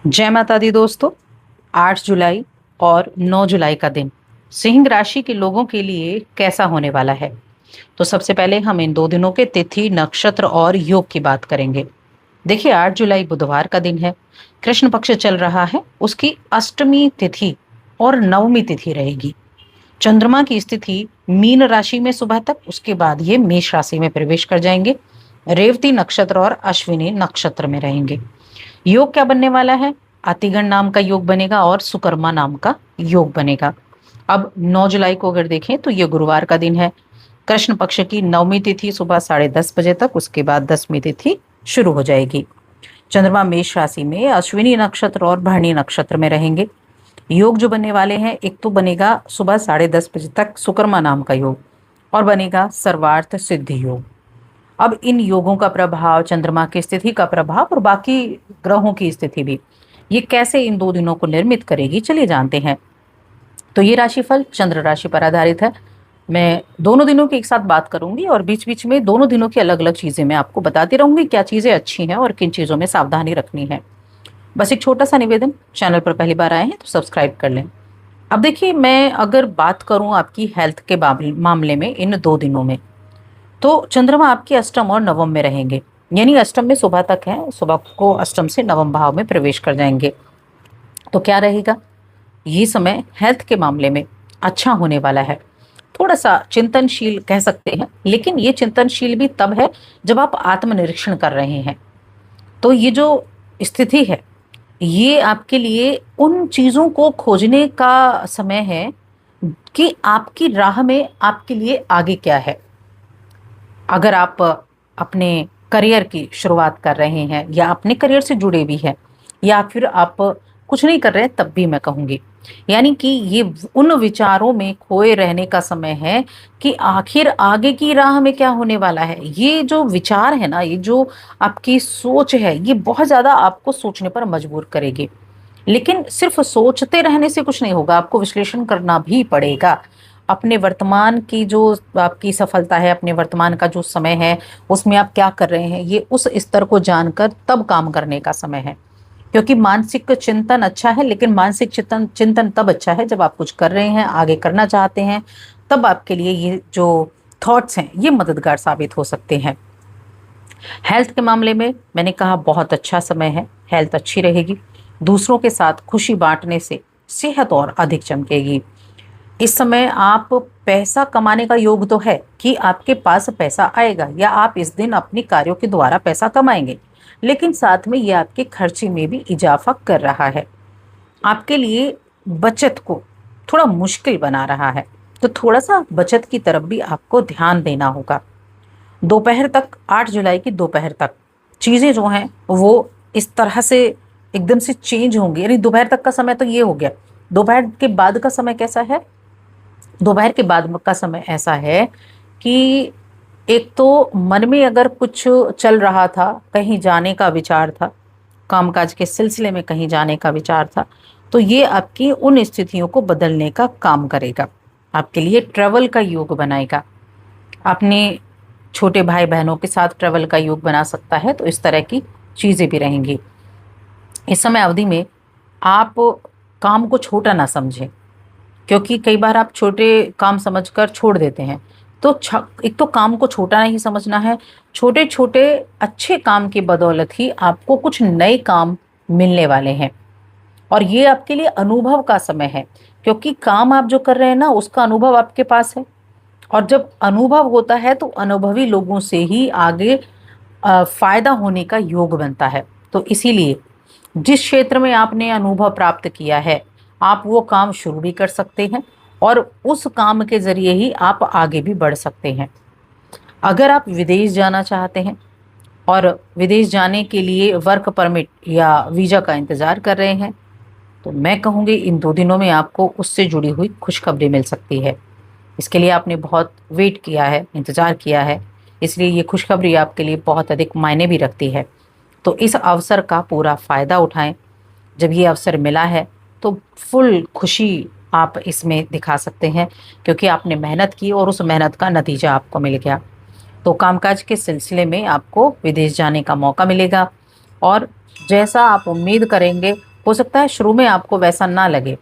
जय माता दी दोस्तों। 8 जुलाई और 9 जुलाई का दिन सिंह राशि के लोगों के लिए कैसा होने वाला है। तो सबसे पहले हम इन 2 दिनों के तिथि, नक्षत्र और योग की बात करेंगे। देखिए, 8 जुलाई बुधवार का दिन है। कृष्ण पक्ष चल रहा है। उसकी अष्टमी तिथि और नवमी तिथि रहेगी। चंद्रमा की स्थिति मीन राशि में सुबह तक, उसके बाद ये मेष राशि में प्रवेश कर जाएंगे। रेवती नक्षत्र और अश्विनी नक्षत्र में रहेंगे। योग क्या बनने वाला है? अतिगण नाम का योग बनेगा और सुकर्मा नाम का योग बनेगा। अब 9 जुलाई को अगर देखें तो ये गुरुवार का दिन है। कृष्ण पक्ष की नवमी तिथि सुबह 10:30 बजे तक, उसके बाद 10वीं तिथि शुरू हो जाएगी। चंद्रमा मेष राशि में अश्विनी नक्षत्र और भरणी नक्षत्र में रहेंगे। योग जो बनने वाले हैं, एक तो बनेगा सुबह 10:30 बजे तक सुकर्मा नाम का योग और बनेगा सर्वार्थ सिद्धि योग। अब इन योगों का प्रभाव, चंद्रमा की स्थिति का प्रभाव और बाकी ग्रहों की स्थिति भी, ये कैसे इन 2 दिनों को निर्मित करेगी, चलिए जानते हैं। तो ये राशिफल चंद्र राशि पर आधारित है। मैं दोनों दिनों की एक साथ बात करूंगी और बीच बीच में दोनों दिनों की अलग अलग चीजें मैं आपको बताती रहूंगी, क्या चीजें अच्छी हैं और किन चीजों में सावधानी रखनी है। बस एक छोटा सा निवेदन, चैनल पर पहली बार आए हैं तो सब्सक्राइब कर लें। अब देखिए, मैं अगर बात करूं आपकी हेल्थ के मामले में इन 2 दिनों में, तो चंद्रमा आपके अष्टम और नवम में रहेंगे। यानी अष्टम में सुबह तक है, सुबह को अष्टम से नवम भाव में प्रवेश कर जाएंगे। तो क्या रहेगा? ये समय हेल्थ के मामले में अच्छा होने वाला है। थोड़ा सा चिंतनशील कह सकते हैं, लेकिन ये चिंतनशील भी तब है जब आप आत्मनिरीक्षण कर रहे हैं। तो ये जो स्थिति है, ये आपके लिए उन चीजों को खोजने का समय है कि आपकी राह में आपके लिए आगे क्या है। अगर आप अपने करियर की शुरुआत कर रहे हैं या अपने करियर से जुड़े भी हैं, या फिर आप कुछ नहीं कर रहे हैं, तब भी मैं कहूँगी, यानी कि ये उन विचारों में खोए रहने का समय है कि आखिर आगे की राह में क्या होने वाला है। ये जो विचार है ना, ये जो आपकी सोच है, ये बहुत ज़्यादा आपको सोचने पर मजबूर करेगी। लेकिन सिर्फ सोचते रहने से कुछ नहीं होगा, आपको विश्लेषण करना भी पड़ेगा। अपने वर्तमान की जो आपकी सफलता है, अपने वर्तमान का जो समय है, उसमें आप क्या कर रहे हैं, ये उस स्तर को जानकर तब काम करने का समय है। क्योंकि मानसिक चिंतन अच्छा है, लेकिन मानसिक चिंतन चिंतन तब अच्छा है जब आप कुछ कर रहे हैं, आगे करना चाहते हैं, तब आपके लिए ये जो थॉट्स हैं, ये मददगार साबित हो सकते हैं। हेल्थ के मामले में मैंने कहा बहुत अच्छा समय है, हेल्थ अच्छी रहेगी। दूसरों के साथ खुशी बांटने से सेहत और अधिक चमकेगी। इस समय आप पैसा कमाने का योग तो है कि आपके पास पैसा आएगा या आप इस दिन अपने कार्यों के द्वारा पैसा कमाएंगे, लेकिन साथ में ये आपके खर्चे में भी इजाफा कर रहा है। आपके लिए बचत को थोड़ा मुश्किल बना रहा है, तो थोड़ा सा बचत की तरफ भी आपको ध्यान देना होगा। दोपहर तक, 8 जुलाई की दोपहर तक चीज़ें जो हैं वो इस तरह से एकदम से चेंज होंगी। यानी दोपहर तक का समय तो ये हो गया। दोपहर के बाद का समय कैसा है? दोपहर के बाद का समय ऐसा है कि एक तो मन में अगर कुछ चल रहा था, कहीं जाने का विचार था, कामकाज के सिलसिले में कहीं जाने का विचार था, तो ये आपकी उन स्थितियों को बदलने का काम करेगा। आपके लिए ट्रैवल का योग बनाएगा। अपने छोटे भाई बहनों के साथ ट्रैवल का योग बना सकता है। तो इस तरह की चीज़ें भी रहेंगी। इस समय अवधि में आप काम को छोटा ना समझें, क्योंकि कई बार आप छोटे काम समझकर छोड़ देते हैं। तो एक तो काम को छोटा नहीं समझना है। छोटे छोटे अच्छे काम की बदौलत ही आपको कुछ नए काम मिलने वाले हैं, और ये आपके लिए अनुभव का समय है, क्योंकि काम आप जो कर रहे हैं ना, उसका अनुभव आपके पास है। और जब अनुभव होता है तो अनुभवी लोगों से ही आगे फायदा होने का योग बनता है। तो इसीलिए जिस क्षेत्र में आपने अनुभव प्राप्त किया है, आप वो काम शुरू भी कर सकते हैं और उस काम के जरिए ही आप आगे भी बढ़ सकते हैं। अगर आप विदेश जाना चाहते हैं और विदेश जाने के लिए वर्क परमिट या वीज़ा का इंतज़ार कर रहे हैं, तो मैं कहूँगी इन 2 दिनों में आपको उससे जुड़ी हुई खुशखबरी मिल सकती है। इसके लिए आपने बहुत वेट किया है, इंतज़ार किया है, इसलिए ये खुशखबरी आपके लिए बहुत अधिक मायने भी रखती है। तो इस अवसर का पूरा फ़ायदा उठाएं। जब ये अवसर मिला है तो फुल खुशी आप इसमें दिखा सकते हैं, क्योंकि आपने मेहनत की और उस मेहनत का नतीजा आपको मिल गया। तो कामकाज के सिलसिले में आपको विदेश जाने का मौका मिलेगा, और जैसा आप उम्मीद करेंगे हो सकता है शुरू में आपको वैसा ना लगे,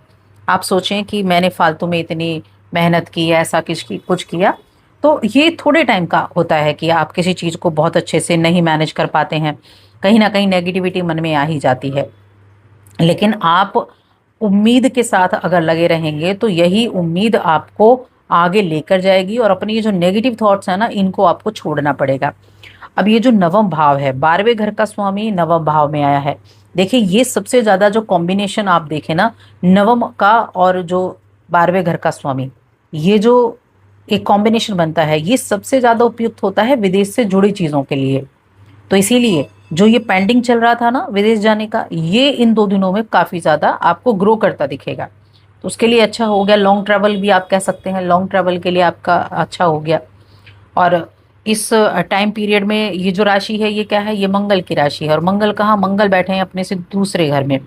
आप सोचें कि मैंने फालतू में इतनी मेहनत की, ऐसा कुछ किया। तो ये थोड़े टाइम का होता है कि आप किसी चीज़ को बहुत अच्छे से नहीं मैनेज कर पाते हैं, कहीं ना कहीं नेगेटिविटी मन में आ ही जाती है। लेकिन आप उम्मीद के साथ अगर लगे रहेंगे तो यही उम्मीद आपको आगे लेकर जाएगी, और अपनी ये जो नेगेटिव थॉट्स है ना, इनको आपको छोड़ना पड़ेगा। अब ये जो नवम भाव है, 12वें घर का स्वामी नवम भाव में आया है। देखिए ये सबसे ज्यादा जो कॉम्बिनेशन आप देखें ना, नवम का और जो 12वें घर का स्वामी, ये जो एक कॉम्बिनेशन बनता है, ये सबसे ज्यादा उपयुक्त होता है विदेश से जुड़ी चीजों के लिए। तो इसीलिए जो ये पेंडिंग चल रहा था ना विदेश जाने का, ये इन 2 दिनों में काफी ज्यादा आपको ग्रो करता दिखेगा। तो उसके लिए अच्छा हो गया। लॉन्ग ट्रैवल भी आप कह सकते हैं, लॉन्ग ट्रैवल के लिए आपका अच्छा हो गया। और इस टाइम पीरियड में ये जो राशि है, ये क्या है, ये मंगल की राशि है। और मंगल कहाँ, मंगल बैठे हैं अपने से दूसरे घर में,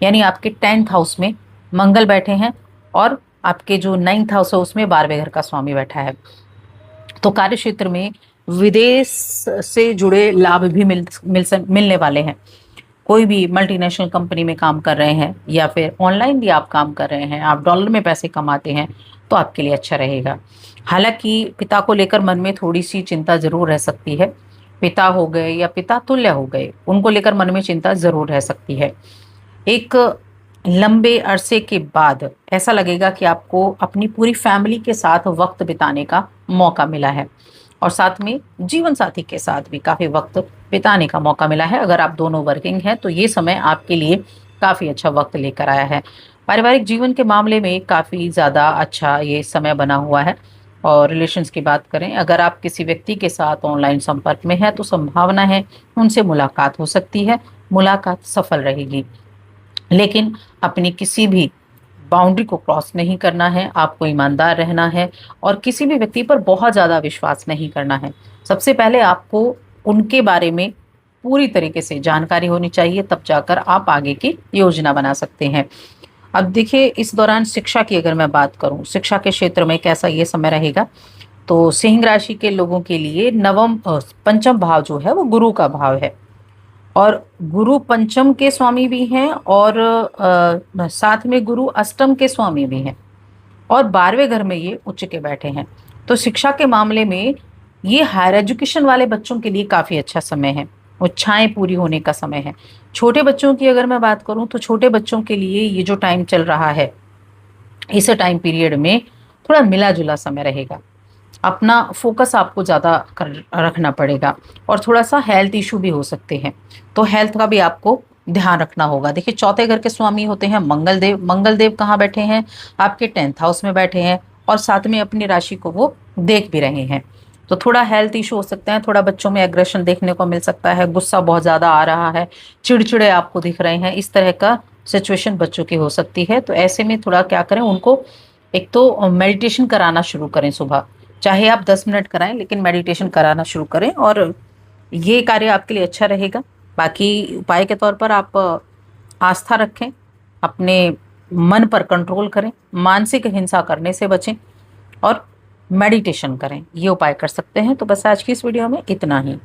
यानी आपके 10th हाउस में मंगल बैठे हैं, और आपके जो 9th हाउस है उसमें 12वें घर का स्वामी बैठा है। तो कार्य क्षेत्र में विदेश से जुड़े लाभ भी मिलने वाले हैं। कोई भी मल्टीनेशनल कंपनी में काम कर रहे हैं, या फिर ऑनलाइन भी आप काम कर रहे हैं, आप डॉलर में पैसे कमाते हैं, तो आपके लिए अच्छा रहेगा। हालांकि पिता को लेकर मन में थोड़ी सी चिंता जरूर रह सकती है। पिता हो गए या पिता तुल्य हो गए, उनको लेकर मन में चिंता जरूर रह सकती है। एक लंबे अरसे के बाद ऐसा लगेगा कि आपको अपनी पूरी फैमिली के साथ वक्त बिताने का मौका मिला है, और साथ में जीवन साथी के साथ भी काफी वक्त बिताने का मौका मिला है। अगर आप दोनों वर्किंग हैं तो ये समय आपके लिए काफी अच्छा वक्त लेकर आया है। पारिवारिक जीवन के मामले में काफी ज्यादा अच्छा ये समय बना हुआ है। और रिलेशंस की बात करें, अगर आप किसी व्यक्ति के साथ ऑनलाइन संपर्क में है तो संभावना है उनसे मुलाकात हो सकती है, मुलाकात सफल रहेगी। लेकिन अपनी किसी भी बाउंड्री को क्रॉस नहीं करना है, आपको ईमानदार रहना है, और किसी भी व्यक्ति पर बहुत ज़्यादा विश्वास नहीं करना है। सबसे पहले आपको उनके बारे में पूरी तरीके से जानकारी होनी चाहिए, तब जाकर आप आगे की योजना बना सकते हैं। अब देखिए इस दौरान शिक्षा की अगर मैं बात करूं, शिक्षा के क्षेत्र में कैसा ये समय रहेगा, तो सिंह राशि के लोगों के लिए पंचम भाव जो है वो गुरु का भाव है, और गुरु पंचम के स्वामी भी हैं, और साथ में गुरु अष्टम के स्वामी भी हैं, और 12वें घर में ये उच्च के बैठे हैं। तो शिक्षा के मामले में ये हायर एजुकेशन वाले बच्चों के लिए काफ़ी अच्छा समय है, इच्छाएं पूरी होने का समय है। छोटे बच्चों की अगर मैं बात करूं तो छोटे बच्चों के लिए ये जो टाइम चल रहा है, इस टाइम पीरियड में थोड़ा मिला जुला समय रहेगा। अपना फोकस आपको ज़्यादा कर रखना पड़ेगा, और थोड़ा सा हेल्थ इशू भी हो सकते हैं, तो हेल्थ का भी आपको ध्यान रखना होगा। देखिए चौथे घर के स्वामी होते हैं मंगल देव। मंगल देव कहाँ बैठे हैं, आपके 10th हाउस में बैठे हैं, और साथ में अपनी राशि को वो देख भी रहे हैं। तो थोड़ा हेल्थ इशू हो सकते हैं, थोड़ा बच्चों में एग्रेशन देखने को मिल सकता है, गुस्सा बहुत ज़्यादा आ रहा है, चिड़चिड़े आपको दिख रहे हैं, इस तरह का सिचुएशन बच्चों की हो सकती है। तो ऐसे में थोड़ा क्या करें, उनको एक तो मेडिटेशन कराना शुरू करें सुबह, चाहे आप 10 मिनट कराएं, लेकिन मेडिटेशन कराना शुरू करें, और ये कार्य आपके लिए अच्छा रहेगा। बाकी उपाय के तौर पर आप आस्था रखें, अपने मन पर कंट्रोल करें, मानसिक हिंसा करने से बचें, और मेडिटेशन करें, ये उपाय कर सकते हैं। तो बस आज की इस वीडियो में इतना ही।